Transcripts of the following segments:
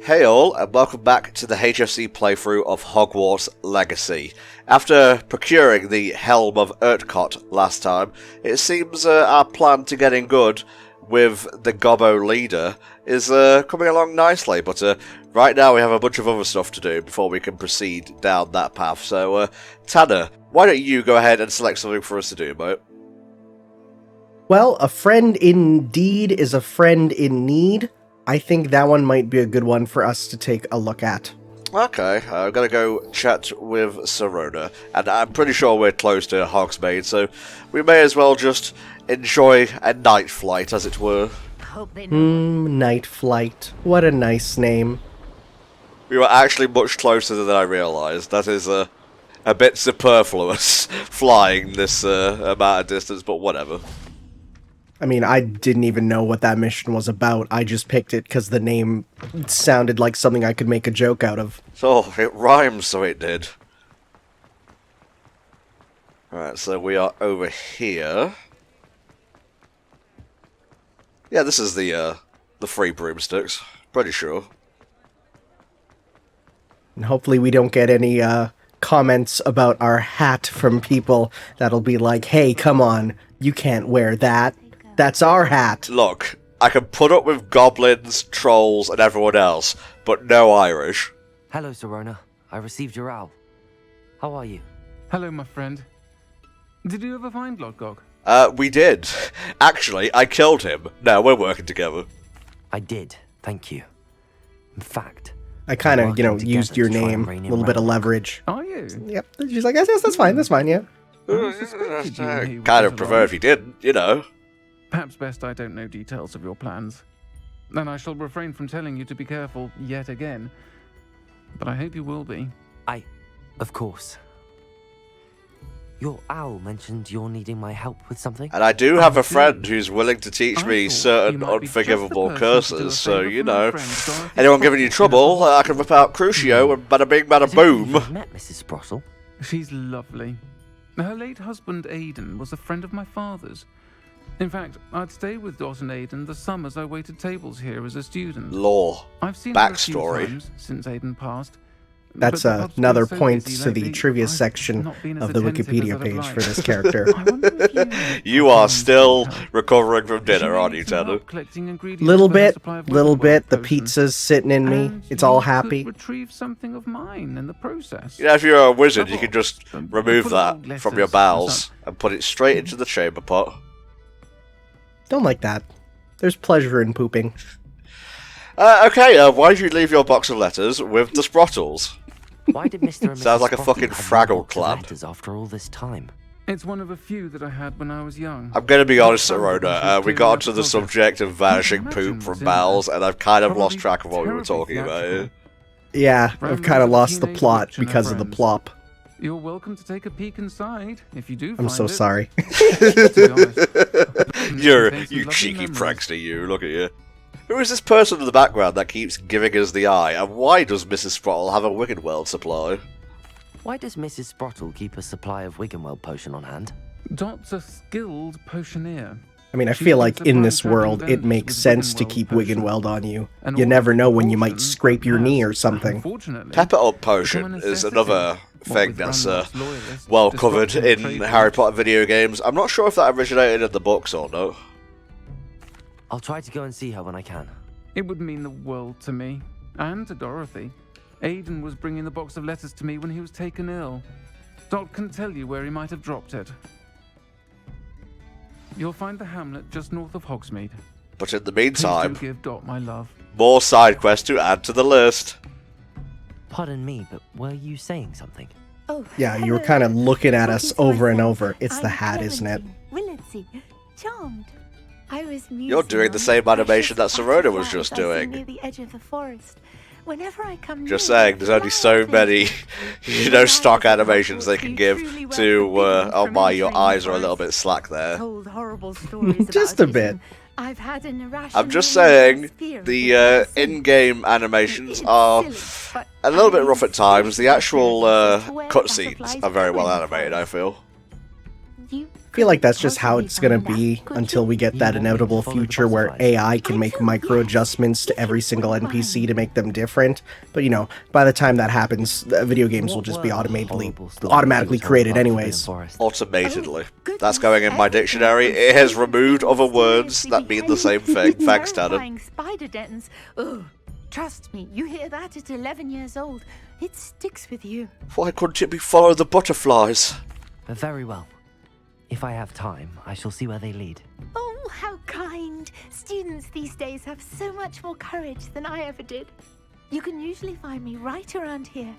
Hey all, and welcome back to the HFC playthrough of Hogwarts Legacy. After procuring the Helm of Urtkot last time, it seems our plan to getting good with the Gobbo leader is coming along nicely, but right now we have a bunch of other stuff to do before we can proceed down that path. So, Tanner, why don't you go ahead and select something for us to do, mate? Well, a friend indeed is a friend in need. I think that one might be a good one for us to take a look at. Okay, I'm gonna go chat with Sirona, and I'm pretty sure we're close to Hogsmeade, so we may as well just enjoy a night flight, as it were. Night flight. What a nice name. We were actually much closer than I realised. That is a bit superfluous, flying this amount of distance, but whatever. I mean, I didn't even know what that mission was about. I just picked it because the name sounded like something I could make a joke out of. So, it rhymes, so it did. Alright, so we are over here. Yeah, this is the free broomsticks. Pretty sure. And hopefully we don't get any comments about our hat from people that'll be like, hey, come on, you can't wear that. That's our hat. Look, I can put up with goblins, trolls, and everyone else, but no Irish. Hello, Sirona. I received your owl. How are you? Hello, my friend. Did you ever find Lodgok? We did. Actually, I killed him. No, we're working together. I did, thank you. In fact, I kind of, used your name, a little bit of leverage. Are you? Yep. She's like, yes, that's fine, yeah. Kind of prefer if you didn't, you know. Perhaps best I don't know details of your plans. Then I shall refrain from telling you to be careful yet again. But I hope you will be. Of course. Your owl mentioned you're needing my help with something? And I do have a friend who's willing to teach me certain unforgivable curses, so, you know, anyone giving you trouble, I can rip out Crucio and bada bing bada boom. You've met Mrs. Sprottle? She's lovely. Her late husband Aidan was a friend of my father's. In fact, I'd stay with Dot and Aidan the summers I waited tables here as a student. Lore. I've seen her a few Backstory. times since Aidan passed. That's another point to the trivia section of the Wikipedia page for this character. You are still recovering from dinner, aren't you, Tanner? Little bit. The pizza's sitting in me. It's all happy. Retrieve something of mine in the process. You know, if you're a wizard, you can just remove that from your bowels and put it straight into the chamber pot. Don't like that. There's pleasure in pooping. Okay, why did you leave your box of letters with the Sprottles? Why did Mr. and Mrs. Sounds like a Sprottle fucking have Fraggle box of Clan. letters after all this time? It's one of a few that I had when I was young. I'm going to be honest, Sirona, we got onto the subject of vanishing poop from bowels, and I've kind of lost track of what we were talking about here. Yeah, I've kind of lost the plot because of the plop. You're welcome to take a peek inside, if you do find I'm so it. sorry. You cheeky prankster, you. Look at you. Who is this person in the background that keeps giving us the eye, and why does Mrs. Sprottle have a Wiggenweld supply? Why does Mrs. Sprottle keep a supply of Wiggenweld potion on hand? Dot's a skilled potioneer. I mean, I feel like in this world, it makes sense to keep Wiggenweld on you. You never know when you might scrape your knee or something. Pepper Up Potion is another thing that's well covered in Harry Potter video games. I'm not sure if that originated in the books or not. I'll try to go and see her when I can. It would mean the world to me, and to Dorothy. Aidan was bringing the box of letters to me when he was taken ill. Dot can tell you where he might have dropped it. You'll find the hamlet just north of Hogsmeade. But in the meantime, Please do give Dot my love. more side quests to add to the list. Pardon me, but were you saying something? Oh, Yeah, you were kind of looking at us over and over. It's the hat, isn't it? Willetsy, charmed. I was You're doing the same animation that Sirona was just doing. Near the edge of the forest. Whenever I come Just near, saying, there's only so many, stock animations they can give to, oh my, your eyes are a little bit slack there. Told horrible stories Just about a bit. it, and I've had an irrational I'm just saying, experience the with in-game animations are It's silly, a little bit but rough at I times. The actual insist where that cutscenes applies are very to well the animated, I feel. You feel like that's just how it's gonna be until we get that inevitable future where AI can make micro adjustments to every single NPC to make them different. But you know, by the time that happens, video games will just be automatically created anyways. Automatedly. That's going in my dictionary. It has removed other words that mean the same thing. Thanks, Tanner. Terrifying spider dens. Ugh. Trust me, you hear that at 11 years old, it sticks with you. Why couldn't it be follow the butterflies? Very well. If I have time, I shall see where they lead. Oh, how kind. Students these days have so much more courage than I ever did. You can usually find me right around here.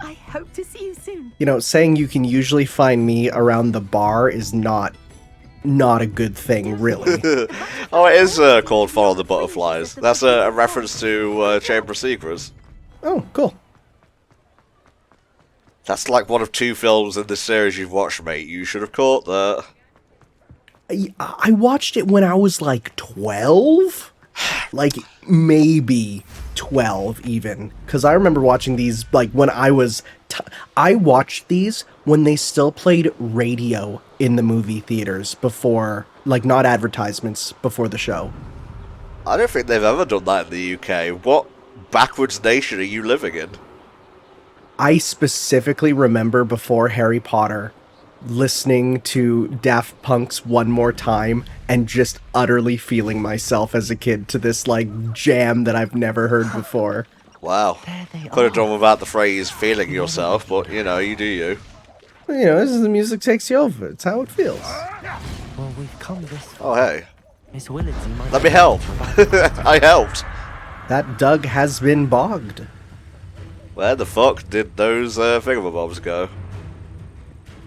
I hope to see you soon. You know, saying you can usually find me around the bar is not a good thing, really. Oh, it is called Follow the Butterflies. That's a reference to Chamber of Secrets. Oh, cool. That's like one of 2 films in this series you've watched, mate. You should have caught that. I watched it when I was like 12? Like, maybe 12 even. Because I remember watching these, like, when I was... I watched these when they still played radio in the movie theaters before... Like, not advertisements before the show. I don't think they've ever done that in the UK. What backwards nation are you living in? I specifically remember before Harry Potter listening to Daft Punk's One More Time and just utterly feeling myself as a kid to this, like, jam that I've never heard before. Wow. Could have done without the phrase feeling yourself, but, you know, you do you. You know, this is the music takes you over. It's how it feels. Well, we've come this Oh, far. hey. Miss Willits might Let me help. I helped. That Doug has been bogged. Where the fuck did those thingamabobs go?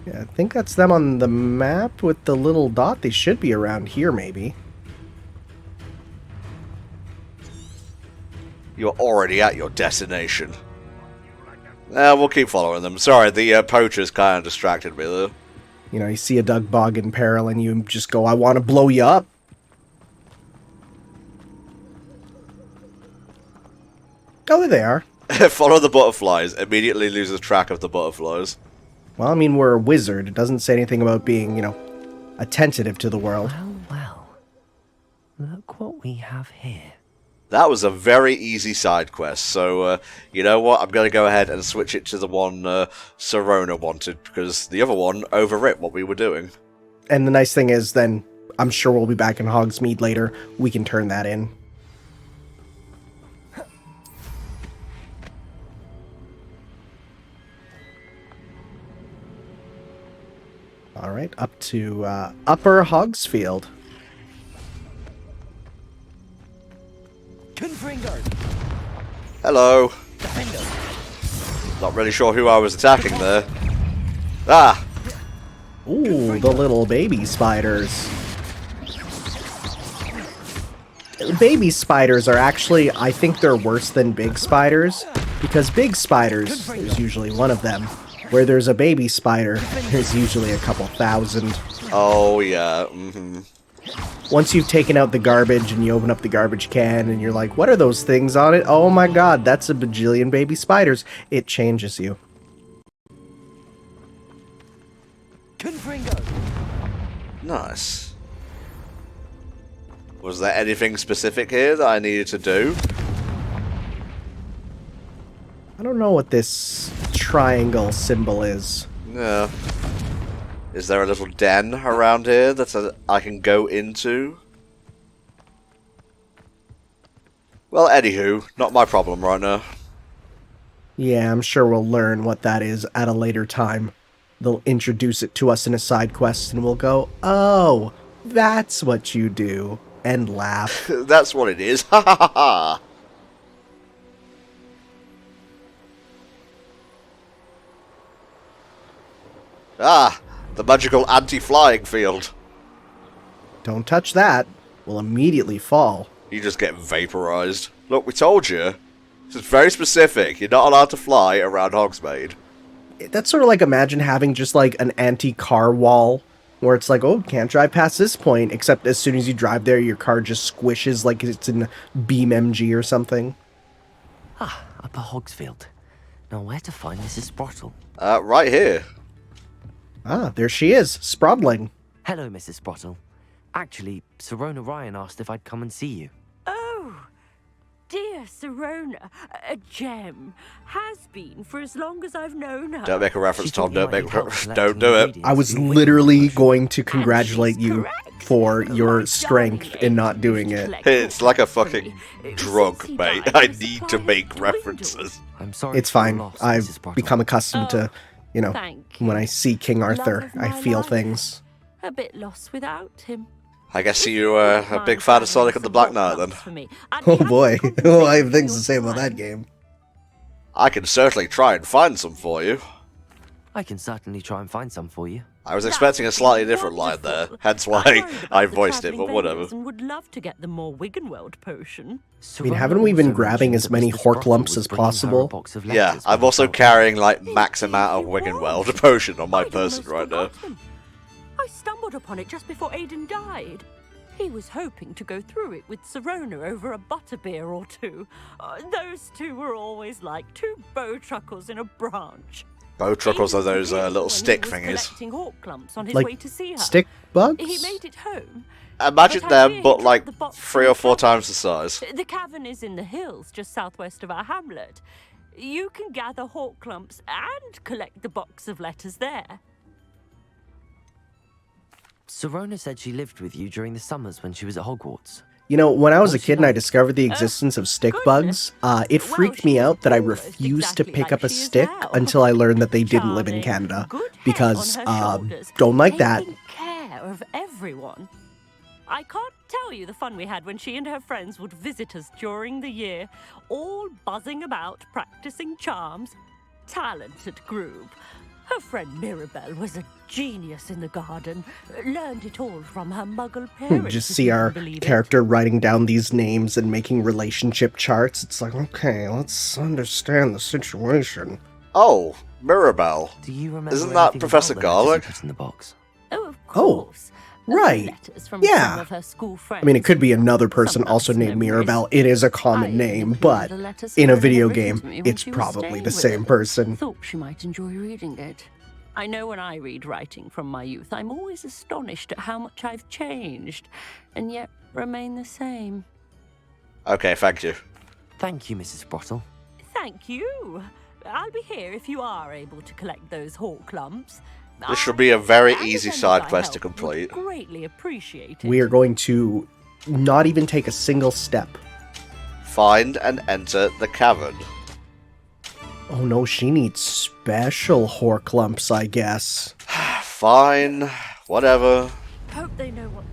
Yeah, I think that's them on the map with the little dot. They should be around here, maybe. You're already at your destination. We'll keep following them. Sorry, the poachers kind of distracted me, though. You know, you see a Doug bog in peril and you just go, I want to blow you up. Oh, there they are. Follow the butterflies. Immediately loses track of the butterflies. Well, I mean, we're a wizard. It doesn't say anything about being, you know, attentive to the world. Well. Look what we have here. That was a very easy side quest, so, you know what? I'm going to go ahead and switch it to the one Sirona wanted, because the other one overwrit what we were doing. And the nice thing is, then, I'm sure we'll be back in Hogsmeade later. We can turn that in. Alright, up to Upper Hogsfield. Hello. Not really sure who I was attacking there. Ah! Ooh, the little baby spiders. Baby spiders are actually, I think they're worse than big spiders, because big spiders, there's usually one of them. Where there's a baby spider, there's usually a couple thousand. Oh, yeah. Mm-hmm. Once you've taken out the garbage and you open up the garbage can and you're like, what are those things on it? Oh my god, that's a bajillion baby spiders. It changes you. Nice. Was there anything specific here that I needed to do? I don't know what this triangle symbol is. Yeah. Is there a little den around here that I can go into? Well, anywho, not my problem right now. Yeah, I'm sure we'll learn what that is at a later time. They'll introduce it to us in a side quest and we'll go, oh, that's what you do, and laugh. That's what it is. Ha ha ha ha. Ah, the magical anti-flying field. Don't touch that. We'll immediately fall. You just get vaporized. Look, we told you. This is very specific. You're not allowed to fly around Hogsmeade. That's sort of like, imagine having just like an anti-car wall where it's like, oh, can't drive past this point, except as soon as you drive there, your car just squishes like it's in BeamMG or something. Ah, Upper Hogsfield. Now where to find Mrs. Sprottle? Right here. Ah, there she is, sprawling. Hello, Mrs. Sprottle. Actually, Sirona Ryan asked if I'd come and see you. Oh, dear Sirona, a gem. Has been for as long as I've known her. Don't make a reference, She Tom. thought you Don't might make. need help Don't collecting do it. ingredients I was for your literally Wigan potion. going to congratulate you correct. for your My strength darling in not Aiden doing used to it. collect It's like a orchids for fucking me. Since drug, he mate. died, I the need supply to has make dwindled. references. I'm sorry It's for your fine. loss, I've Mrs. Sprottle. become accustomed to, you know, Thank when you. I see King Arthur, Love of I my feel life. things. A bit lost without him. I guess If you you were wouldn't a big mind fan of gathering Sonic and the some Black hot Knight, then. clumps for me, I'd be Oh happy to boy. compensate Oh, I have for things your to say about that time. game. I can certainly try and find some for you. I can certainly try and find some for you. I was That expecting a would be slightly different line wonderful. there, hence I'm why worried I about the voiced it, travelling but whatever. vendors and would love to get the more Wiggenweld potion. I mean, haven't we been grabbing as many Horklumps as possible? Yeah, I'm also carrying like max amount of Wiggenweld potion on my I'd person almost right now. forgotten. I stumbled upon it just before Aiden died. He was hoping to go through it with Sirona over a butterbeer or two. Those two were always like two bowtruckles in a branch. Bowtruckles are Aiden those was little when stick he was thingies. collecting hawk clumps on his Like way to see her. stick bugs? He made it home. Imagine But I fear them, he but dropped like the box 3 in or the 4 cavern. times the size. The cavern is in the hills just southwest of our hamlet. You can gather hawk clumps and collect the box of letters there. Sirona said she lived with you during the summers when she was at Hogwarts. You know, when I was a What's she kid and I like? discovered the existence of stick bugs, it Well, freaked she me was out that I almost refused to exactly pick like up a she is stick now. until I learned that they didn't live in Charming, Canada. good head Because, on her shoulders, don't like that. taking care of everyone. I can't tell you the fun we had when she and her friends would visit us during the year, all buzzing about, practicing charms. Talented group. Her friend Mirabelle was a genius in the garden. Learned it all from her muggle parents. Just if see you can our believe it. character writing down these names and making relationship charts. It's like, okay, let's understand the situation. Oh, Mirabelle. Do you remember Isn't that anything Professor about the letters you Garlic? put in the box? Oh, of Oh, course. right. Letters from Yeah. some of her school friends. I mean, it could be another person Some also nice named memories. Mirabelle. It is a common I name, included but a letter in a Sarah had video written game, to me when it's she was probably staying the with same us. person. Thought she might enjoy reading it. I know when I read writing from my youth, I'm always astonished at how much I've changed, and yet remain the same. Okay, thank you. Thank you, Mrs. Sprottle. Thank you. I'll be here if you are able to collect those hawk clumps. This should be a very and easy if side I quest to help, would complete. Greatly appreciate it. We are going to not even take a single step. Find and enter the cavern. Oh no, she needs special Horklumps, I guess. Fine, whatever. Hope they know what.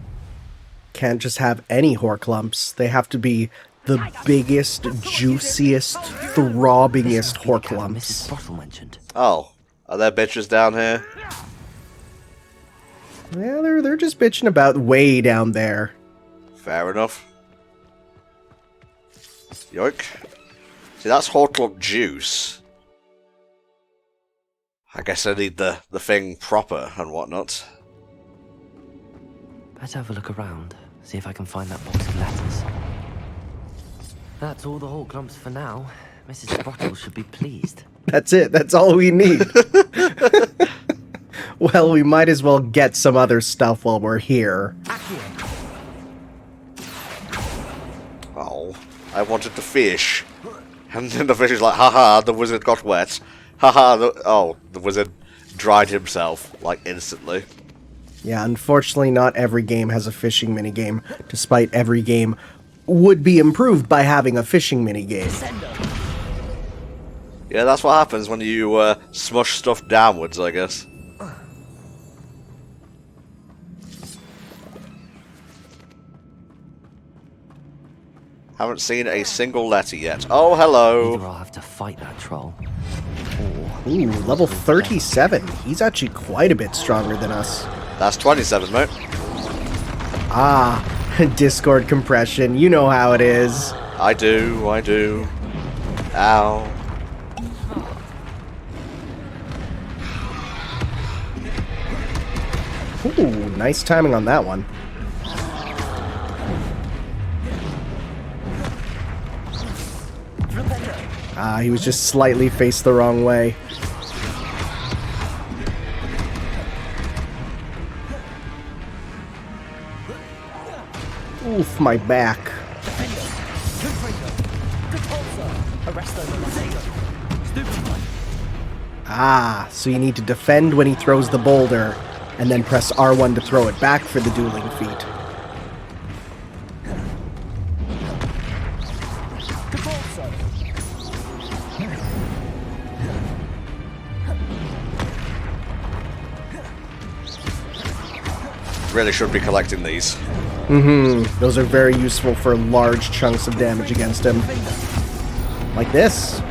Can't just have any Horklumps. They have to be the biggest, juiciest, throbbingest Mrs. Horklumps. Sprottle mentioned. Oh, are there bitches down here? Yeah, they're just bitching about way down there. Fair enough. Yoink. See, that's Horklump juice. I guess I need the thing proper and whatnot. Better have a look around, see if I can find that box of letters. That's all the whole clumps for now. Mrs. Sprottle should be pleased. That's it. That's all we need. Well, we might as well get some other stuff while we're here. Oh, I wanted to fish. And then the fish is like, haha, the wizard got wet. Haha, the wizard dried himself, like, instantly. Yeah, unfortunately, not every game has a fishing minigame, despite every game would be improved by having a fishing minigame. Yeah, that's what happens when you smush stuff downwards, I guess. Haven't seen a single letter yet. Oh, hello. Either I'll have to fight that troll, Ooh, level 37. He's actually quite a bit stronger than us. That's 27, mate. Ah, Discord compression. You know how it is. I do. Ow. Ooh, nice timing on that one. Ah, he was just slightly faced the wrong way. Oof, my back. Ah, so you need to defend when he throws the boulder, and then press R1 to throw it back for the dueling feat. Really should be collecting these. Those are very useful for large chunks of damage against him. Like this.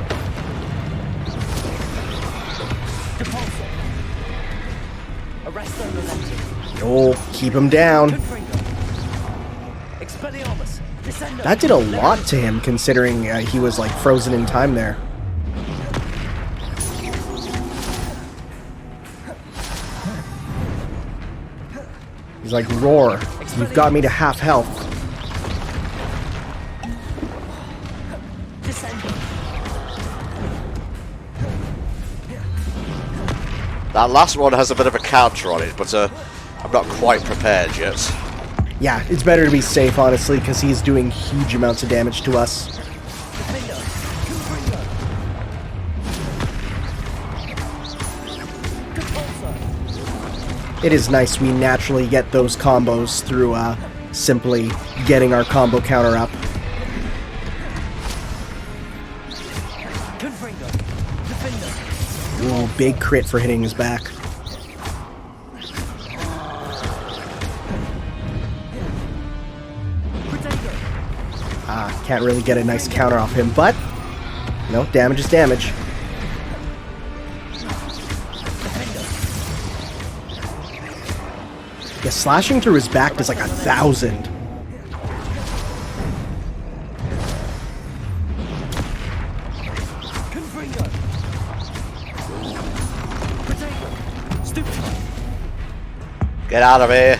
Oh, keep him down. That did a lot to him, considering he was like frozen in time there. He's like, roar. You've got me to half health. That last one has a bit of a counter on it, but I'm not quite prepared yet. Yeah, it's better to be safe, honestly, because he's doing huge amounts of damage to us. It is nice we naturally get those combos through simply getting our combo counter up. Ooh, big crit for hitting his back. Can't really get a nice counter off him, but no, damage is damage. Yeah, slashing through his back does like 1,000. Get out of here.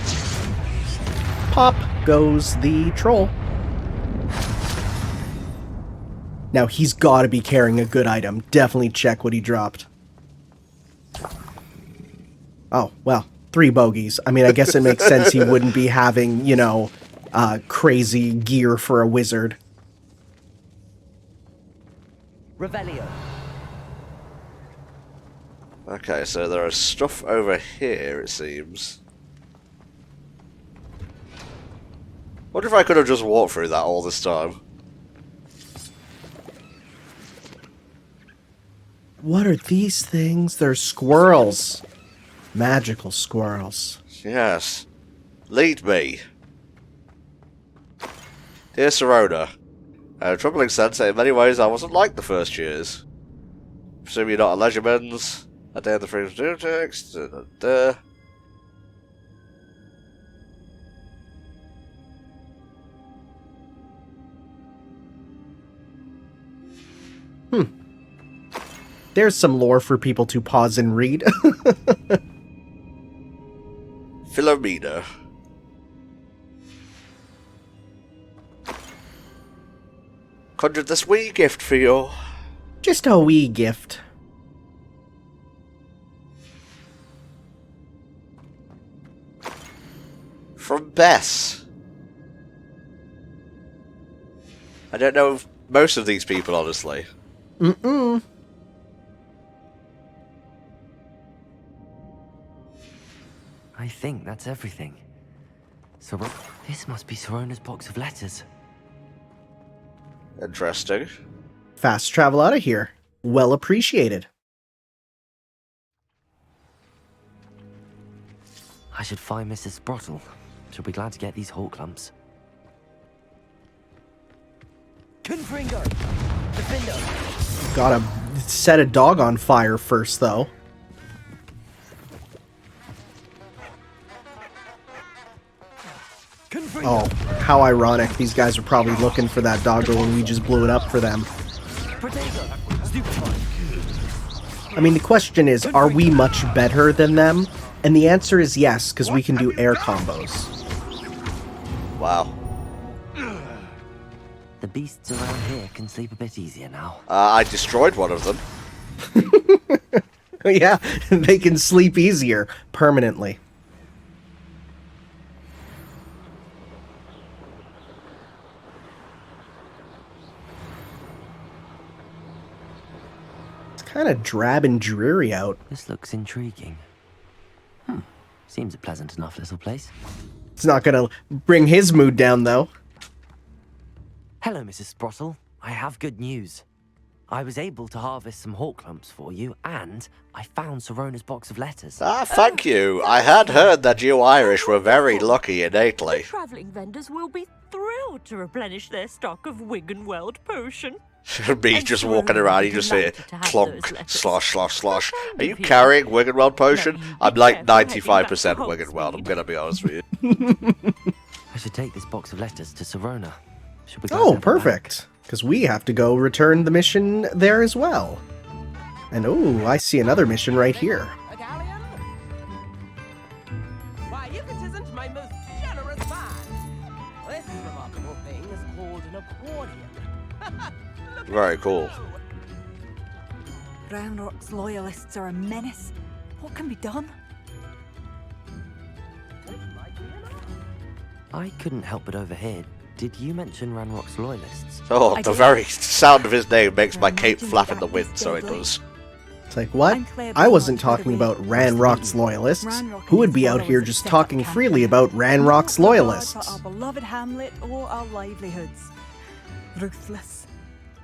Pop goes the troll. Now he's got to be carrying a good item. Definitely check what he dropped. Oh, well, 3 bogeys. I mean, I guess it makes sense he wouldn't be having, you know, crazy gear for a wizard. Revelio. Okay, so there is stuff over here, it seems. Wonder if I could have just walked through that all this time. What are these things? They're squirrels. Magical squirrels. Yes. Lead me. Dear Sirona, troubling sense that in many ways I wasn't like the first years. Presume you're not a leisureman's. A day of the freedom to do text. There's some lore for people to pause and read. Philomena. Conjured this wee gift for you. Just a wee gift. From Bess. I don't know most of these people, honestly. I think that's everything. So this must be Sirona's box of letters. Interesting. Fast travel out of here. Well appreciated. I should find Mrs. Sprottle. She'll be glad to get these Hulk lumps. Confringo! Defendo! Gotta set a dog on fire first, though. Oh, how ironic. These guys are probably looking for that doggo and we just blew it up for them. I mean, the question is, are we much better than them? And the answer is yes, because we can do air combos. Wow. The beasts around here can sleep a bit easier now. I destroyed one of them. Yeah, they can sleep easier, permanently. kind of drab and dreary out. This looks intriguing. Seems a pleasant enough little place. It's not gonna bring his mood down, though. Hello, Mrs. Sprottle. I have good news. I was able to harvest some hawk lumps for you, and I found Sirona's box of letters. Ah, thank you. I had heard that you Irish were very lucky innately. Travelling vendors will be thrilled to replenish their stock of Wiggenweld potion. Me just walking around, you just hear clunk, slosh, slosh, slosh. Are you carrying Wiggenweld potion? I'm like 95% Wiggenweld, I'm gonna be honest with you. I should take this box of letters to Sirona. Should we go Oh, have a look? perfect. Because we have to go return the mission there as well. And oh, I see another mission right here. A galleon? Why, if it isn't my most generous man! This remarkable thing is called an accordion. Very cool. Ranrock's loyalists are a menace. What can be done? I couldn't help but overhear. Did you mention Ranrock's loyalists? Oh, I the did. very sound of his name makes my cape flap in the wind, so it does. It's like, what? I wasn't talking about Ranrock's loyalists. Who would be out here just talking freely about Ranrock's loyalists? For our beloved hamlet or our livelihoods. Ruthless.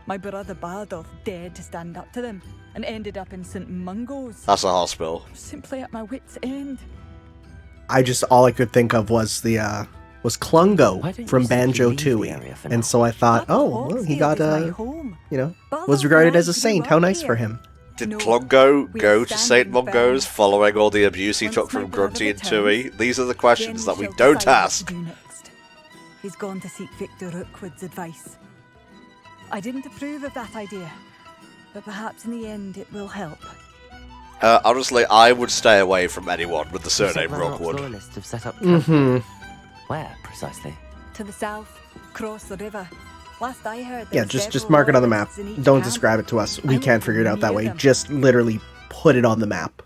My brother Bardolph dared to stand up to them and ended up in St. Mungo's. That's a hospital. Simply at my wit's end. All I could think of was was Klungo Why don't from you simply Banjo leave the Tooie. area for And now? so I thought, oh, well, he got was regarded as a saint. How nice for him. Did No, Klungo we go are to St. standing Mungo's firm. following all the abuse he Once took my from brother Grunty and returns, Tooie? These are the questions then that we shall don't decide what ask. to do next. He's gone to seek Victor Rookwood's advice. I didn't approve of that idea, but perhaps in the end it will help. Honestly, I would stay away from anyone with the You said surname Ranrock's Rookwood. loyalists have set up camp. Where, precisely? To the south, across the river. Last I heard, Yeah, there were just several mark it on the map. loyalists in each Don't camp. describe it to us. We I can't live figure it out that near way. them. Just literally put it on the map.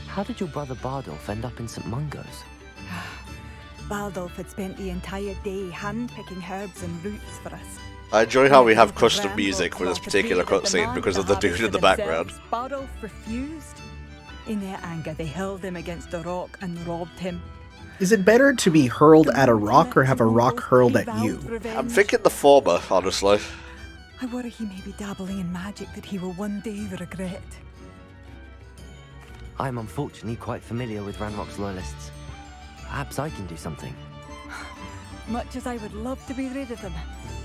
How did your brother Bardolph end up in St. Mungo's? Baldolf had spent the entire day hand-picking herbs and roots for us. I enjoy how we have The custom Ranrocks music for this were particular prepared to cutscene demand because of the dude harvest in the for background. themselves. Bardolph refused. In their anger, they hurled him against a rock and robbed him. Is it better to be hurled at a rock or have a rock hurled at you? I'm thinking the former, honestly. I worry he may be dabbling in magic that he will one day regret. I'm unfortunately quite familiar with Ranrock's loyalists. Perhaps I can do something. Much as I would love to be rid of them,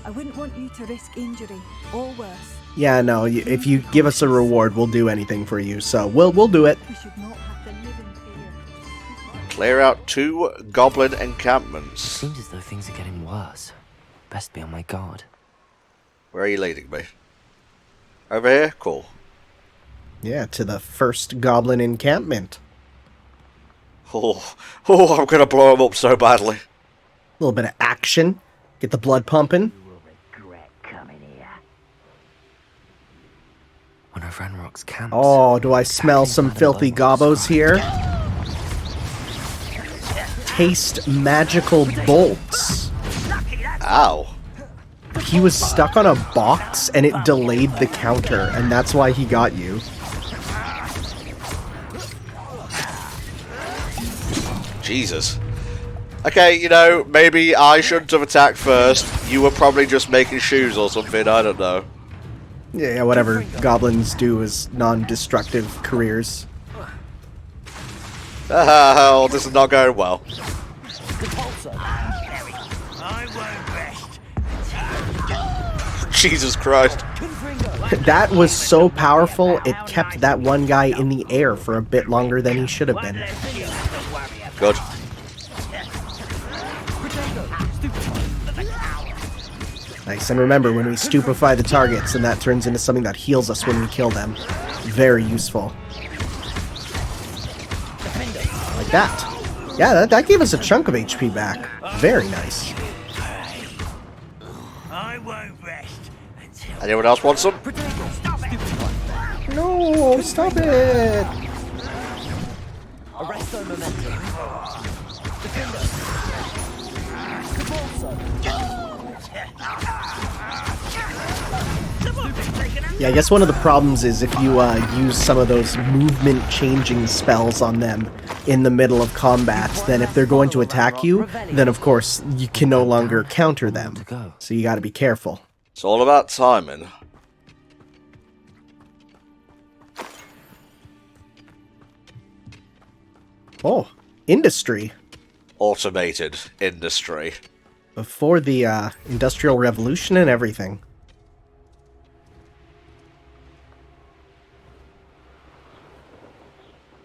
I wouldn't want you to risk injury or worse. Yeah, no, if you give us a reward, we'll do anything for you. So we'll do it. We should not have to live in fear. Clear out 2 goblin encampments. Seems as though things are getting worse. Best be on my guard. Where are you leading me? Over here? Cool. Yeah, to the first goblin encampment. Oh, I'm gonna blow him up so badly. A little bit of action. Get the blood pumping. One of Ranrock's camps. Oh, do I smell some filthy gobbos here? Taste magical bolts. Ow. He was stuck on a box and it delayed the counter, and that's why he got you. Jesus. Okay, you know, maybe I shouldn't have attacked first. You were probably just making shoes or something, I don't know. Yeah, whatever goblins do is non-destructive careers. Oh, this is not going well. Jesus Christ. That was so powerful, it kept that one guy in the air for a bit longer than he should have been. Good. Nice, and remember, when we stupefy the targets, and that turns into something that heals us when we kill them. Very useful. Like that. Yeah, that gave us a chunk of HP back. Very nice. Anyone else want some? No, stop it! Arrest their momentum. Yeah, I guess one of the problems is if you use some of those movement-changing spells on them in the middle of combat, then if they're going to attack you, then of course you can no longer counter them. So you gotta be careful. It's all about timing. Oh, industry. Automated industry. Before the Industrial Revolution and everything.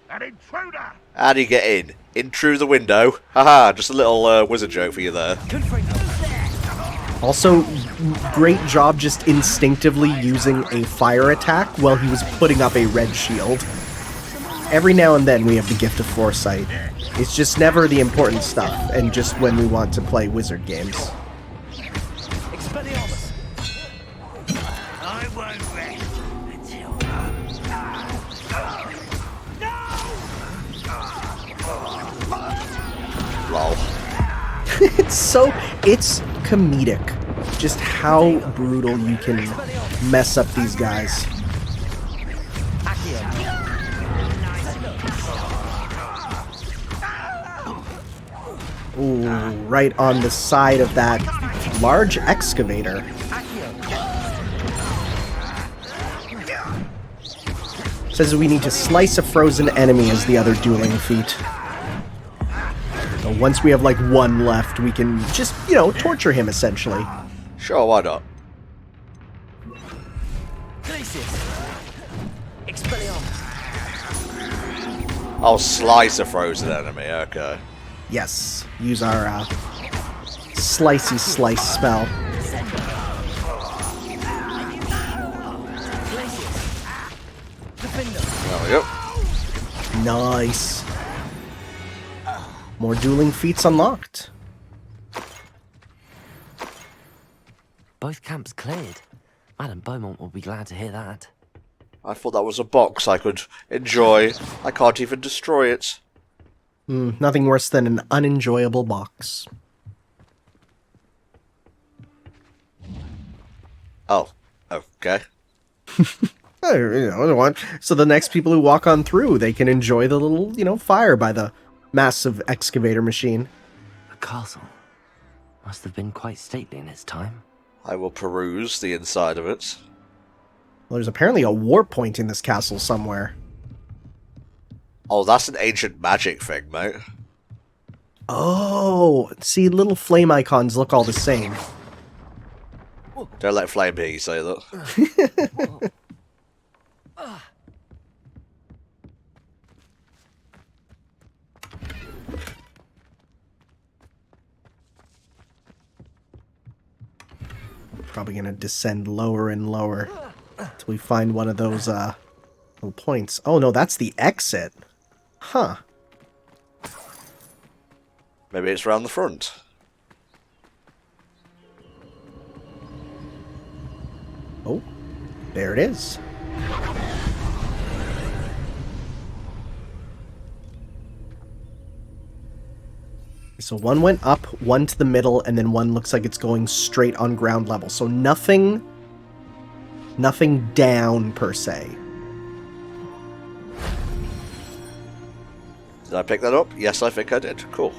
An intruder! How do you get in? In through the window? Haha, just a little wizard joke for you there. Also, great job just instinctively using a fire attack while he was putting up a red shield. Every now and then we have the gift of foresight. It's just never the important stuff, and just when we want to play wizard games. Expelliarmus! I won't rest until... Lol. It's comedic. Just how brutal you can mess up these guys. Ooh, right on the side of that large excavator. Says we need to slice a frozen enemy as the other dueling feat. So once we have like one left, we can just, torture him essentially. Sure, why not? I'll slice a frozen enemy, okay. Yes, use our slicey slice spell. There we go. Nice. More dueling feats unlocked. Both camps cleared. Madame Beaumont will be glad to hear that. I thought that was a box I could enjoy. I can't even destroy it. Nothing worse than an unenjoyable box. Oh, okay. So the next people who walk on through, they can enjoy the little, fire by the massive excavator machine. The castle must have been quite stately in its time. I will peruse the inside of it. Well, there's apparently a warp point in this castle somewhere. Oh, that's an ancient magic thing, mate. Oh, see, little flame icons look all the same. Don't let Flame hear you say that. Probably gonna descend lower and lower until we find one of those little points. Oh no, that's the exit. Huh. Maybe it's round the front. Oh, there it is. So one went up, one to the middle, and then one looks like it's going straight on ground level. So nothing down per se. Did I pick that up? Yes, I think I did. Cool.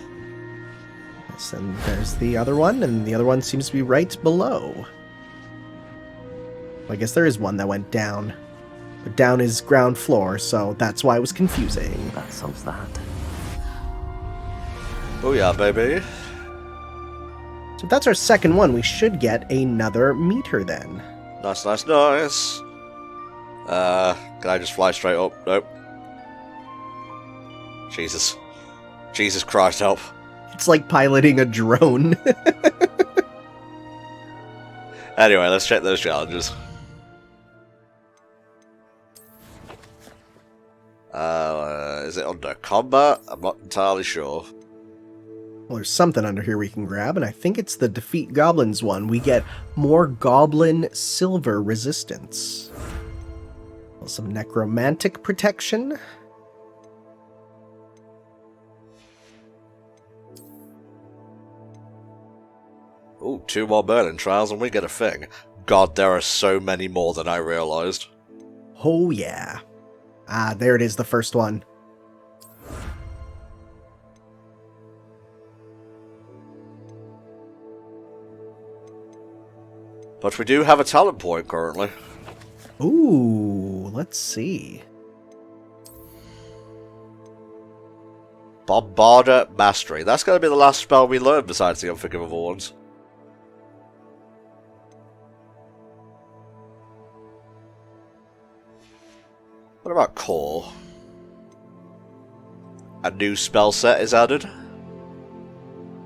Yes, and there's the other one, and the other one seems to be right below. Well, I guess there is one that went down. But down is ground floor, so that's why it was confusing. That solves that. Oh yeah, baby. So if that's our second one, we should get another meter then. Nice, nice, nice. Can I just fly straight up? Nope. Jesus. Jesus Christ, help. It's like piloting a drone. Anyway, let's check those challenges. Is it under combat? I'm not entirely sure. Well, there's something under here we can grab, and I think it's the Defeat Goblins one. We get more Goblin Silver Resistance. Well, some Necromantic Protection. Ooh, 2 more Merlin trials and we get a thing. God, there are so many more than I realized. Oh, yeah. Ah, there it is, the first one. But we do have a talent point currently. Ooh, let's see. Bombarder Mastery. That's going to be the last spell we learn besides the Unforgivable ones. What about Core? A new spell set is added.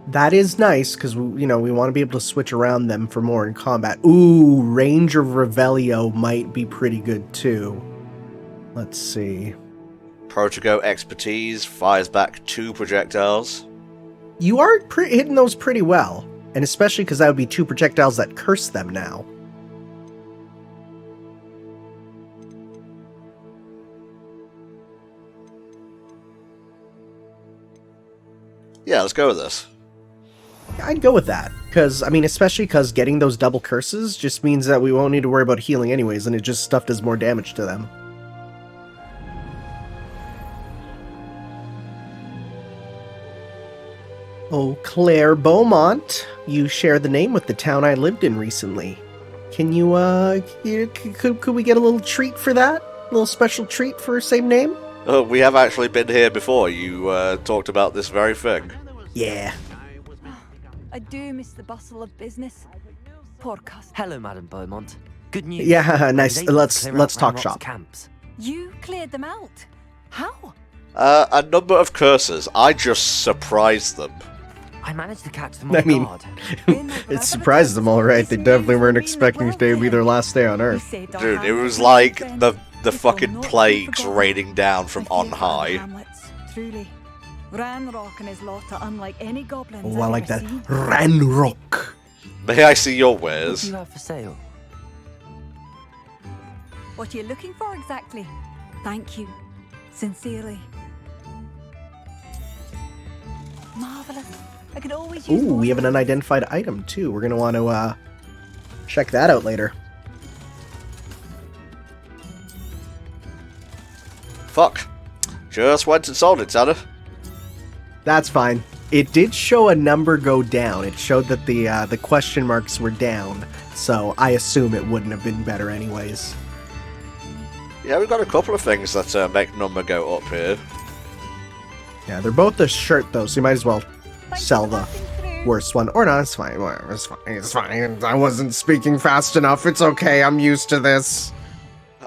That is nice, because, we want to be able to switch around them for more in combat. Ooh, Range of Revelio might be pretty good, too. Let's see. Protogo Expertise fires back 2 projectiles. You are hitting those pretty well, and especially because that would be 2 projectiles that curse them now. Yeah, let's go with this. I'd go with that, because, especially because getting those double curses just means that we won't need to worry about healing anyways, and it just stuff does more damage to them. Oh, Claire Beaumont, you share the name with the town I lived in recently. Can you, could we get a little treat for that? A little special treat for same name? Oh, we have actually been here before. You talked about this very thing. Yeah. I do miss the bustle of business. Poor customer. Hello, Madam Beaumont. Good news. Yeah, nice. I was able to Let's clear out talk Ranrock's shop. Camps. You cleared them out. How? A number of curses. I just surprised them. I managed to catch them off guard. It surprised them all right. They definitely weren't expecting today to be their last day on Earth. Dude, it was like the fucking plagues raining down from on high. Truly. Ranrock and his lot are unlike any goblins Oh, I I've like ever that. seen. Ranrock. May I see your What wares? do you have for sale? What are you looking for exactly? Thank you. Sincerely. Marvelous. I could always use Ooh, more we have an hands. unidentified item too. We're gonna want to check that out later. Fuck. Just went and sold it, Santa. That's fine. It did show a number go down. It showed that the question marks were down, so I assume it wouldn't have been better anyways. Yeah, we've got a couple of things that make number go up here. Yeah, they're both a shirt though, so you might as well Thanks sell for the passing through. worst one. Or not, it's fine. Whatever, it's fine. It's fine. I wasn't speaking fast enough. It's okay. I'm used to this.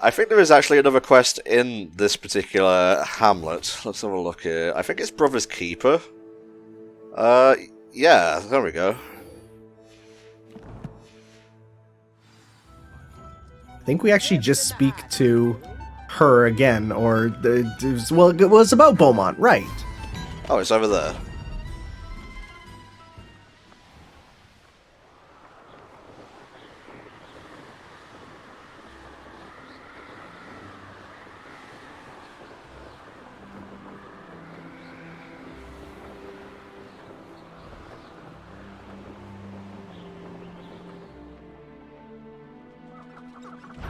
I think there is actually another quest in this particular hamlet. Let's have a look here. I think it's Brother's Keeper. Yeah, there we go. I think we actually just speak to her again, or it was about Beaumont, right? Oh, it's over there.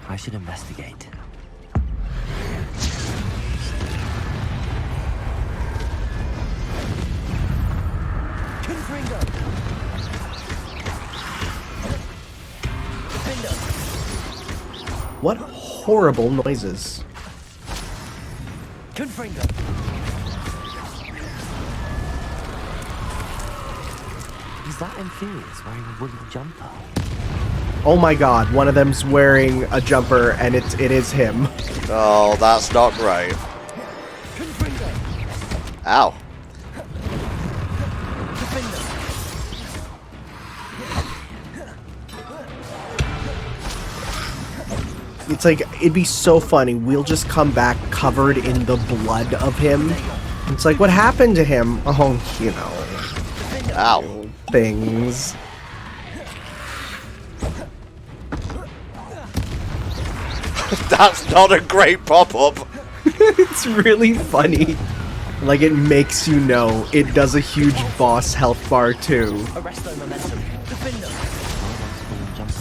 I should investigate. Confringo! What horrible noises. Confringo! Is that Inferior's wearing a wooden jumper? Oh my god, one of them's wearing a jumper, and it is him. Oh, that's not great. Ow. It's like, it'd be so funny. We'll just come back covered in the blood of him. It's like, what happened to him? Oh, you know, Ow. things. That's not a great pop-up. It's really funny. Like, it makes you know it does a huge boss health bar too. Arresto momentum. Defender! Wooden jumper.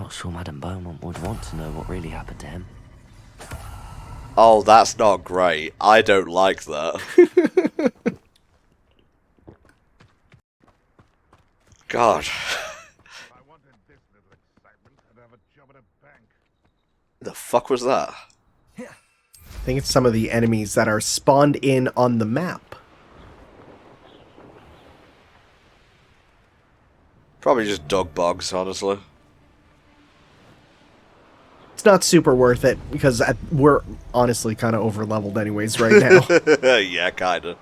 not sure Madame Beaumont would want to know what really happened to him. Oh, that's not great. I don't like that. God. The fuck was that? I think it's some of the enemies that are spawned in on the map. Probably just dog bugs, honestly. It's not super worth it, because we're honestly kind of over-leveled anyways right now. Yeah, kinda.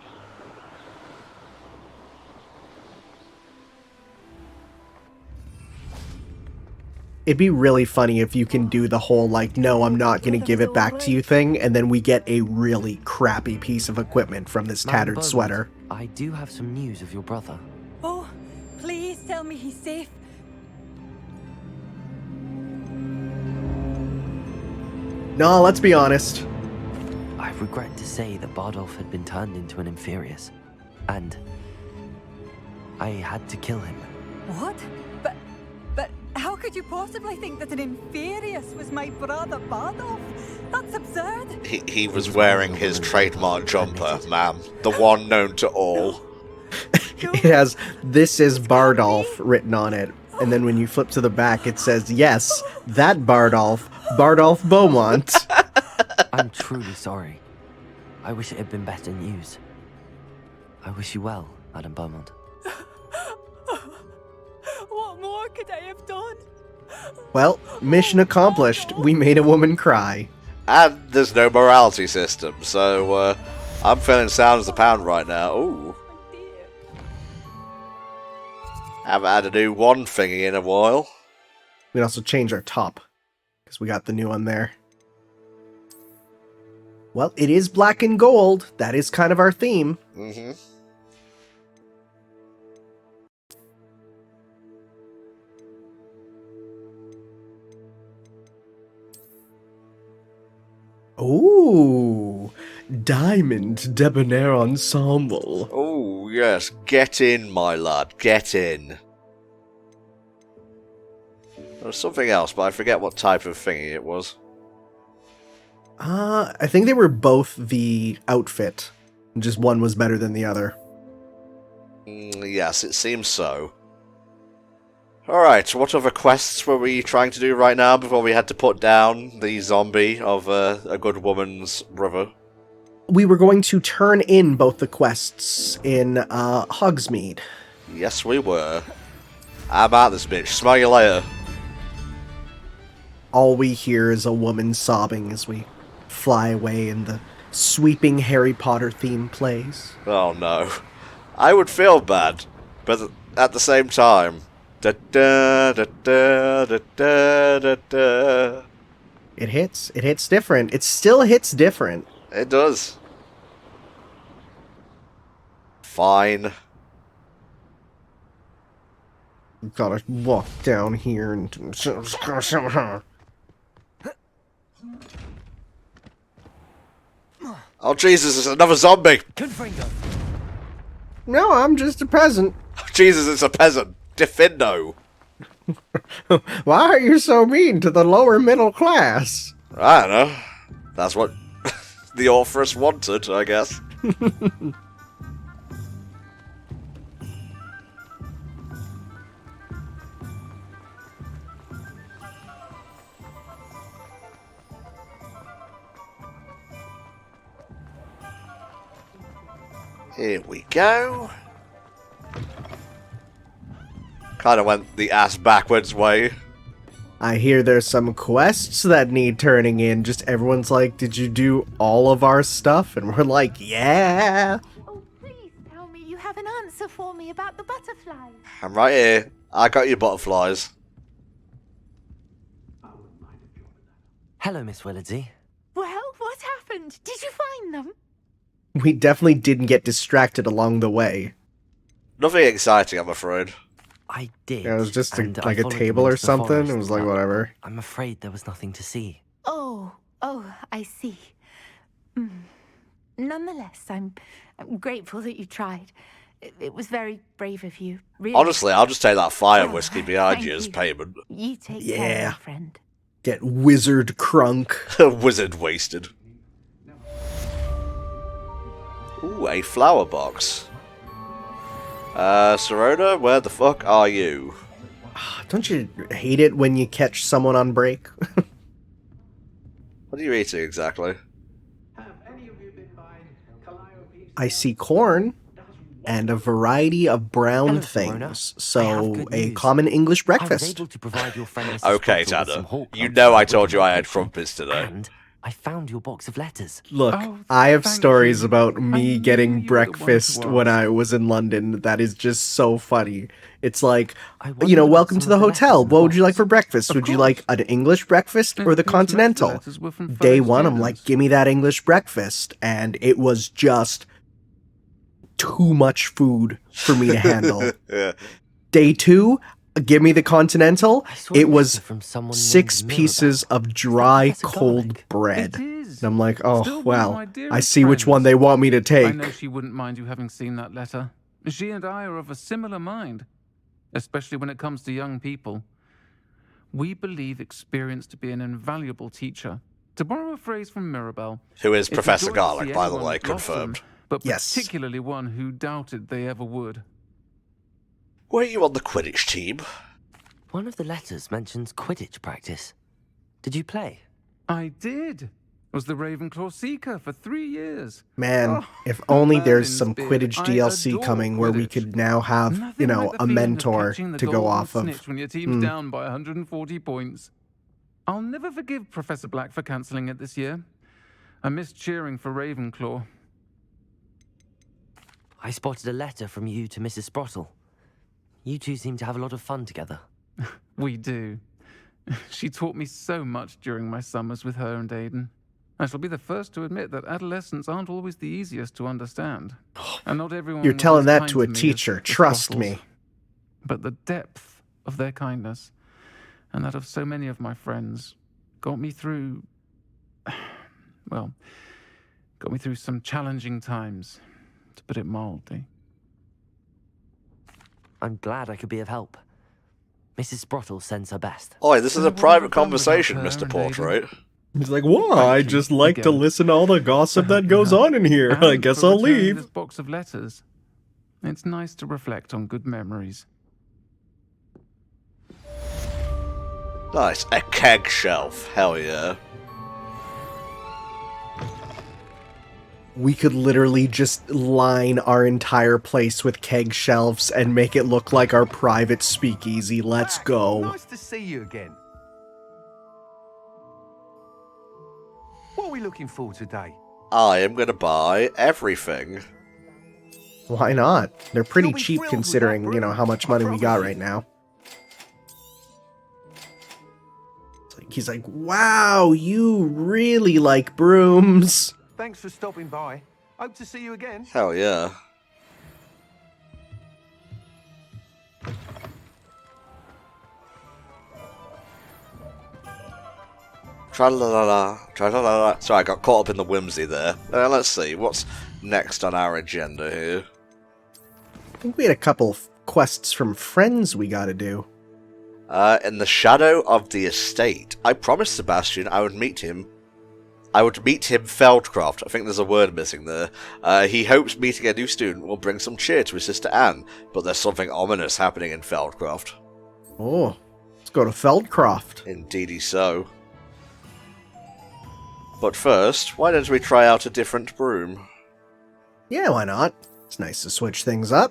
It'd be really funny if you can do the whole, like, no, I'm not going to give it back to you thing, and then we get a really crappy piece of equipment from this Madame tattered Beaumont, sweater. I do have some news of your brother. Oh, please tell me he's safe. No, let's be honest. I regret to say that Bardolph had been turned into an Inferius, and I had to kill him. What? But how could you possibly think that an Inferius was my brother Bardolph? That's absurd. He was wearing his trademark jumper, ma'am. The one known to all. It has, "This is Bardolph" written on it. And then when you flip to the back, it says, "Yes, that Bardolph Beaumont." I'm truly sorry. I wish it had been better news. I wish you well, Madame Beaumont. What more could I have done? Well, mission accomplished. We made a woman cry. And there's no morality system, so I'm feeling sound as a pound right now. Ooh. Haven't had a new one thingy in a while. We can also change our top, because we got the new one there. Well, it is black and gold. That is kind of our theme. Mm-hmm. Ooh, Diamond Debonair Ensemble. Oh, yes. Get in, my lad. Get in. There was something else, but I forget what type of thingy it was. I think they were both the outfit. Just one was better than the other. Yes, it seems so. Alright, what other quests were we trying to do right now before we had to put down the zombie of a good woman's brother? We were going to turn in both the quests in Hogsmeade. Yes, we were. I'm out this bitch. Smell you later. All we hear is a woman sobbing as we fly away and the sweeping Harry Potter theme plays. Oh no. I would feel bad, but at the same time... Da, da, da, da, da, da, da, da. It hits different. It still hits different. It does. Fine. Gotta walk down here and... Oh Jesus, it's another zombie! Confringo! No, I'm just a peasant. Jesus, it's a peasant! Defindo! Why are you so mean to the lower middle class? I don't know. That's what the authoress wanted, I guess. Here we go. Kind of went the ass backwards way. I hear there's some quests that need turning in. Just everyone's like, did you do all of our stuff? And we're like, yeah. Oh, please tell me you have an answer for me about the butterflies. I'm right here. I got your butterflies. Hello, Miss Willardsey. Well, what happened? Did you find them? We definitely didn't get distracted along the way. Nothing exciting, I'm afraid. I did. Yeah, it was just and I like a followed them table or into the something. forest, It was like, but whatever. I'm afraid there was nothing to see. Oh, I see. Nonetheless, I'm grateful that you tried. It was very brave of you, really. Honestly, I'll just take that fire Oh, whiskey behind thank you as you. payment. You take care, Yeah. my friend. Get wizard crunk. Wizard wasted. Ooh, a flower box. Sirona, where the fuck are you? Don't you hate it when you catch someone on break? What are you eating exactly? I see corn and a variety of brown Hello, Sirona. things. I have So, good a news. common English I was breakfast. able to provide your friend Mrs. Okay, Sprottle with some Tanner. Hawk You clubs know for I her told you I had woodland crumpets today. And I found your box of letters. Look, Oh, I have thank stories you. about I me knew getting you were the one to breakfast when ask. I was in London. That is just so funny. It's like, I you wondered know, about welcome some to the of the letters hotel. in the What would you like box. for breakfast? Of Would you like course. an English breakfast or the If most of the continental? letters were from Day fellow one, I'm like, students. give me that English breakfast. And it was just too much food for me to handle. Yeah. Day two, give me the continental. I saw a It was letter from someone 6 named pieces Mirabelle. of dry, Professor cold Garlic? bread. It is. And I'm like, Still oh, one of well, my I dearest see which one friends. they want me to I take. know she wouldn't mind you having seen that letter. She and I are of a similar mind, especially when it comes to young people. We believe experience to be an invaluable teacher. To borrow a phrase from Mirabelle, Who is it's a Professor joy to Garlic, see by the anyone way, blossom, confirmed. but Yes. particularly one who doubted they ever would. Were you on the Quidditch team? One of the letters mentions Quidditch practice. Did you play? I did. Was the Ravenclaw Seeker for 3 years. Man, Oh, if only there's Merlin's some beard. Quidditch I DLC adore coming where we Quidditch. could now have, Nothing like the a feeling of mentor catching the to go golden off of. snitch when your team's down by 140 points. I'll never forgive Professor Black for cancelling it this year. I missed cheering for Ravenclaw. I spotted a letter from you to Mrs. Sprottle. You two seem to have a lot of fun together. We do. She taught me so much during my summers with her and Aidan. I shall be the first to admit that adolescents aren't always the easiest to understand. And not everyone You're was telling as that kind to a me as teacher, the trust Sprottles. me. But the depth of their kindness, and that of so many of my friends, got me through... well, got me through some challenging times, to put it mildly. I'm glad I could be of help. Mrs. Sprottle sends her best. Oi, this is I a wouldn't private have done without conversation, her Mr. and Portrait. He's like, well, Thank I you just like to again listen to all the gossip for that goes helping on in here. and I guess for I'll returning leave. This box of letters. It's nice to reflect on good memories. Nice. A keg shelf. Hell yeah. We could literally just line our entire place with keg shelves and make it look like our private speakeasy. Let's go. Nice to see you again. What are we looking for today? I am going to buy everything. Why not? They're pretty You'll be cheap thrilled with considering, that broom, how much I money we got promise right you. now. He's like, wow, you really like brooms. Thanks for stopping by. Hope to see you again. Hell yeah. Tra-la-la-la, tra-la-la-la. Sorry, I got caught up in the whimsy there. Let's see, what's next on our agenda here? I think we had a couple of quests from friends we gotta do. In the shadow of the estate. I promised Sebastian I would meet him Feldcroft. I think there's a word missing there. He hopes meeting a new student will bring some cheer to his sister Anne, but there's something ominous happening in Feldcroft. Oh, let's go to Feldcroft. Indeedy so. But first, why don't we try out a different broom? Yeah, why not? It's nice to switch things up.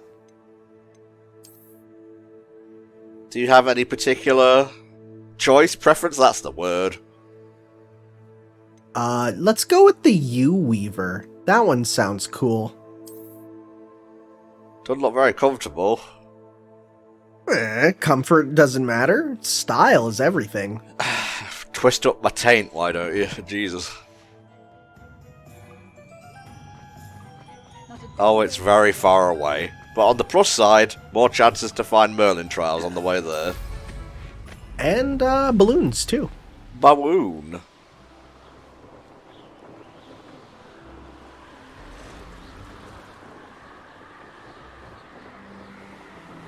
Do you have any particular choice, preference? That's the word. Let's go with the U-Weaver. That one sounds cool. Doesn't look very comfortable. Comfort doesn't matter. Style is everything. Twist up my taint, why don't you? Jesus. Oh, it's very far away. But on the plus side, more chances to find Merlin trials on the way there. And, balloons, too. Bawoon.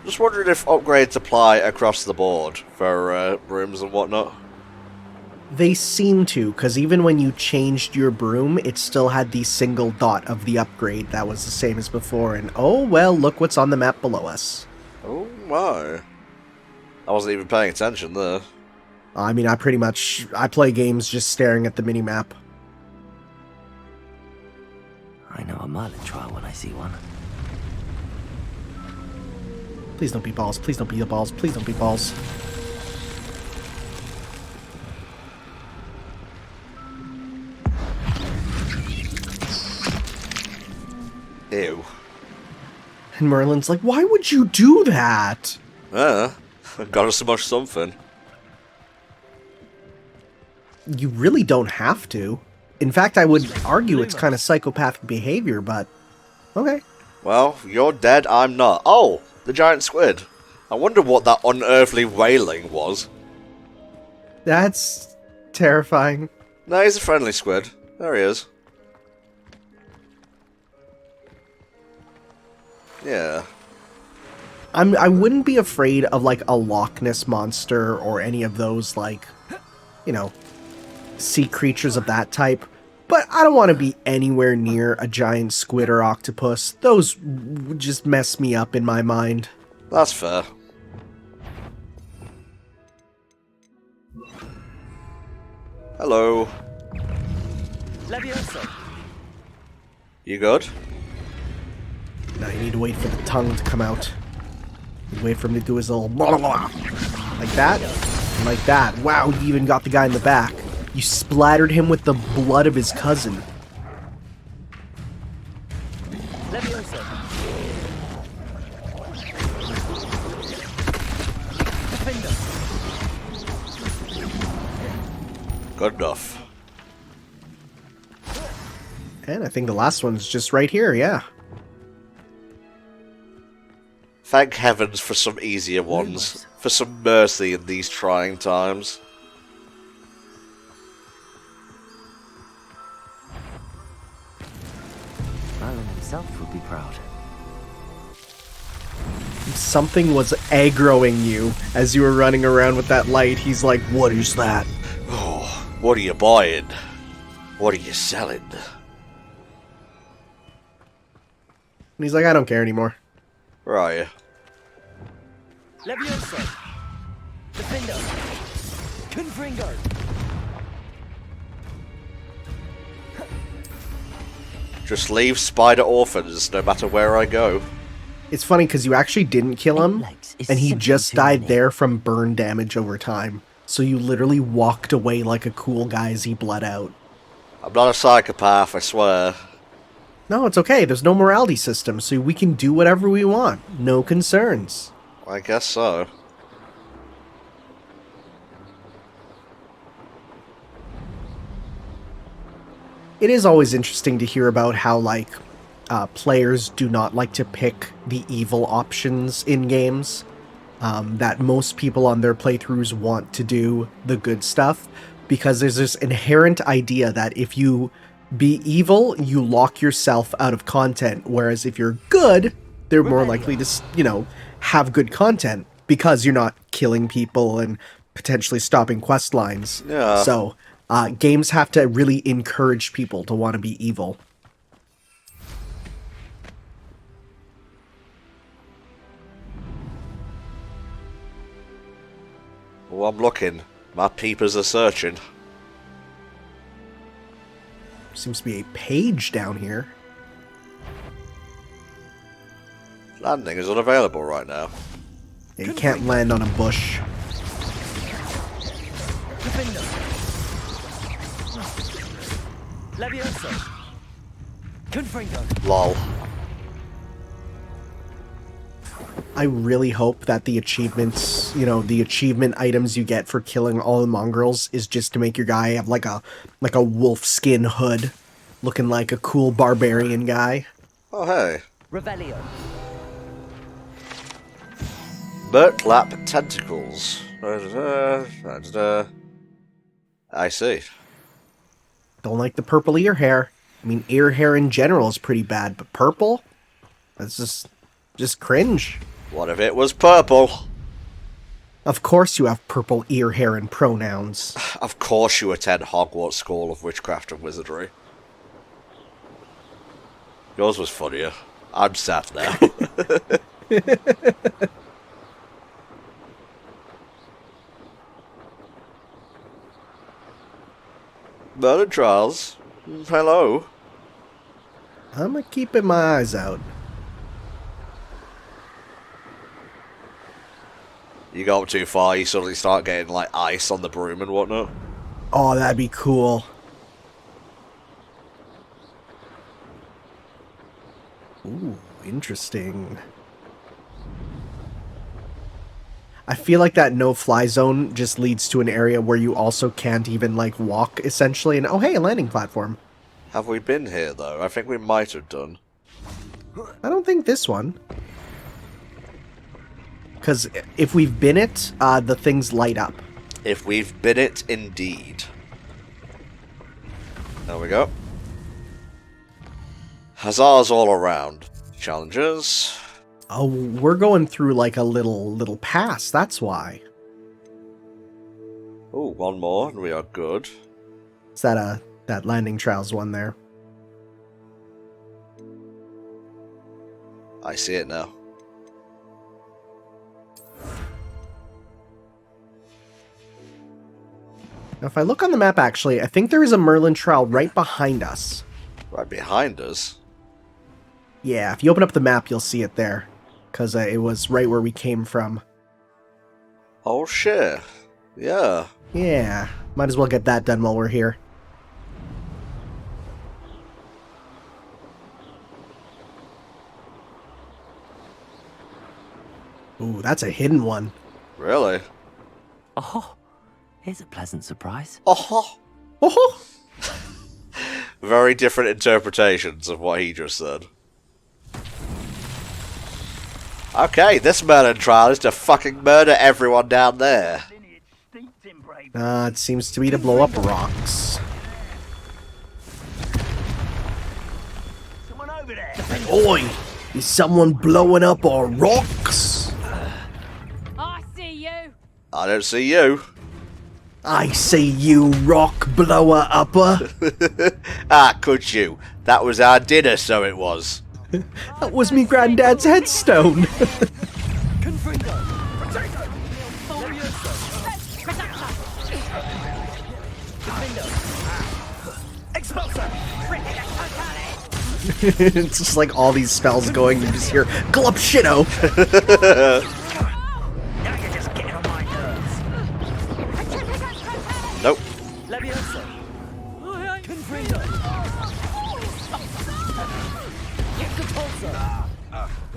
Just wondering if upgrades apply across the board for brooms and whatnot. They seem to, because even when you changed your broom, it still had the single dot of the upgrade that was the same as before, and oh well, look what's on the map below us. Oh my. I wasn't even paying attention there. I mean, I play games just staring at the minimap. I know a Merlin trial when I see one. Please don't be balls, please don't be the balls, please don't be balls. Ew. And Merlin's like, why would you do that? Got us so much something. You really don't have to. In fact, I would argue it's kind of psychopathic behavior, but okay. Well, you're dead, I'm not. Oh, the giant squid. I wonder what that unearthly wailing was. That's terrifying. No, he's a friendly squid. There he is. Yeah. I wouldn't be afraid of, like, a Loch Ness monster or any of those, like, you know, sea creatures of that type. But I don't want to be anywhere near a giant squid or octopus. Those would just mess me up in my mind. That's fair. Hello. Levioso. You good? Now you need to wait for the tongue to come out. You wait for him to do his little blah, blah, blah. Like that? Like that. Wow, you even got the guy in the back. You splattered him with the blood of his cousin. Levioso. Defender. Good enough. And I think the last one's just right here, yeah. Thank heavens for some easier ones. For some mercy in these trying times. Merlin himself would be proud. Something was aggroing you as you were running around with that light. He's like, what is that? Oh, what are you buying? What are you selling? And he's like, I don't care anymore. Where are you? Levioso. Defender. Confringo. Just leave spider orphans no matter where I go. It's funny because you actually didn't kill him, and he just died there from burn damage over time. So you literally walked away like a cool guy as he bled out. I'm not a psychopath, I swear. No, it's okay. There's no morality system, so we can do whatever we want. No concerns. I guess so. It is always interesting to hear about how, like, players do not like to pick the evil options in games. That most people on their playthroughs want to do the good stuff, because there's this inherent idea that if you be evil, you lock yourself out of content, whereas if you're good, they're more likely to, you know, have good content, because you're not killing people and potentially stopping quest lines. Yeah. So, games have to really encourage people to want to be evil. Oh, I'm looking. My peepers are searching. Seems to be a page down here. Landing is unavailable right now. Yeah, you can't land on a bush. Defender. Levioso. Confringo. Lol. I really hope that the achievements, you know, the achievement items you get for killing all the mongrels is just to make your guy have like a wolf skin hood, looking like a cool barbarian guy. Oh, hey. Revelio. Burtlap tentacles. I see. Don't like the purple ear hair. I mean, ear hair in general is pretty bad, but purple? That's just cringe. What if it was purple? Of course you have purple ear hair and pronouns. Of course you attend Hogwarts School of Witchcraft and Wizardry. Yours was funnier. I'm sad now. Merlin Trials. Hello. I'm keeping my eyes out. You go up too far, you suddenly start getting like ice on the broom and whatnot. Oh, that'd be cool. Ooh, interesting. I feel like that no-fly zone just leads to an area where you also can't even, like, walk, essentially. And, oh, hey, a landing platform. Have we been here, though? I think we might have done. I don't think this one. Because if we've been it, the things light up. If we've been it, indeed. There we go. Huzzahs all around. Challenges. Oh, we're going through like a little pass, that's why. Oh, one more, and we are good. Is that that landing trials one there? I see it now. Now, if I look on the map, actually, I think there is a Merlin trial right behind us. Right behind us? Yeah, if you open up the map, you'll see it there. Because it was right where we came from. Oh shit. Yeah. Yeah, might as well get that done while we're here. Ooh, that's a hidden one. Really? Oh, here's a pleasant surprise. Oh. Oh! Very different interpretations of what he just said. Okay, this Merlin trial is to fucking murder everyone down there. It seems to be to blow up rocks. Someone over there. Oi! Is someone blowing up our rocks? I see you. I don't see you. I see you, rock blower upper. Ah, could you? That was our dinner, so it was. That was me granddad's headstone. It's just like all these spells going, you just hear glup shitto. Now you're just getting on my nerves. Nope.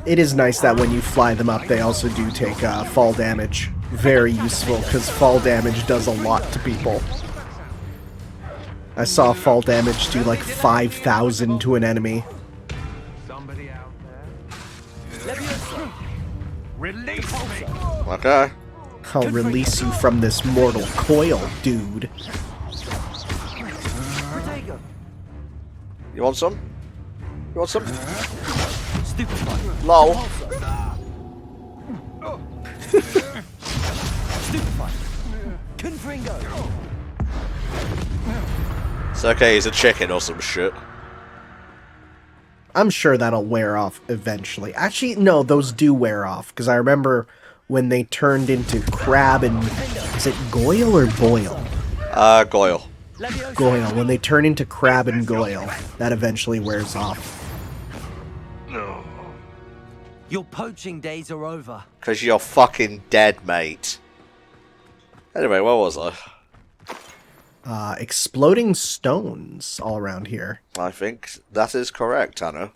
It is nice that when you fly them up, they also do take fall damage. Very useful, because fall damage does a lot to people. I saw fall damage do like 5,000 to an enemy. Somebody out there? Release me! Okay. I'll release you from this mortal coil, dude. You want some? You want some? Lol. It's okay, he's a chicken or some shit. I'm sure that'll wear off eventually. Actually, no, those do wear off, because I remember when they turned into crab and... Is it Goyle or Boyle? Goyle. Goyle. When they turn into crab and Goyle, that eventually wears off. Your poaching days are over. Because you're fucking dead, mate. Anyway, where was I? Exploding stones all around here. I think that is correct, Tanner.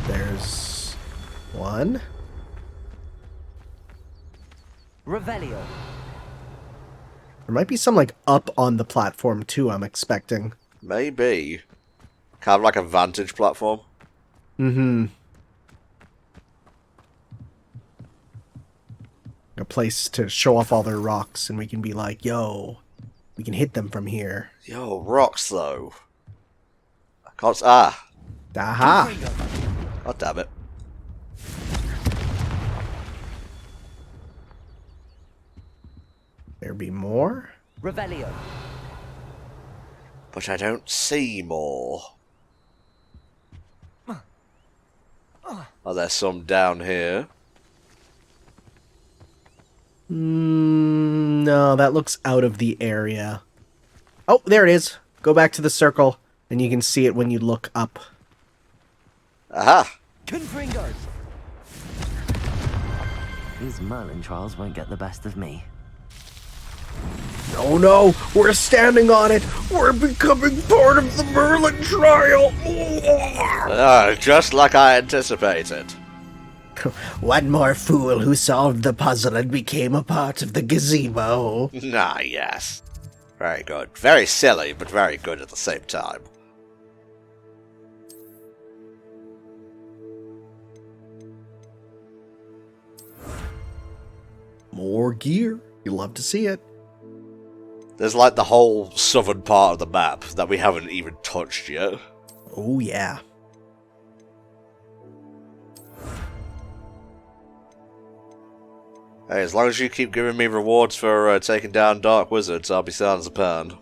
There's one. Revelio. There might be some, like, up on the platform, too, I'm expecting. Maybe. Kind of like a vantage platform. Mm-hmm. A place to show off all their rocks, and we can be like, yo, we can hit them from here. Yo, rocks, though. I can't... Ah. Aha! Oh, damn it. There be more? Revelio. But I don't see more. Oh, there's some down here. No, that looks out of the area. Oh, there it is. Go back to the circle, and you can see it when you look up. Aha! Confringos. These Merlin trials won't get the best of me. Oh no, we're standing on it. We're becoming part of the Merlin trial. Just like I anticipated. One more fool who solved the puzzle and became a part of the gazebo. Ah, yes. Very good. Very silly, but very good at the same time. More gear. You'll love to see it. There's like the whole southern part of the map that we haven't even touched yet. Oh yeah. Hey, as long as you keep giving me rewards for taking down dark wizards, I'll be sad as a pan.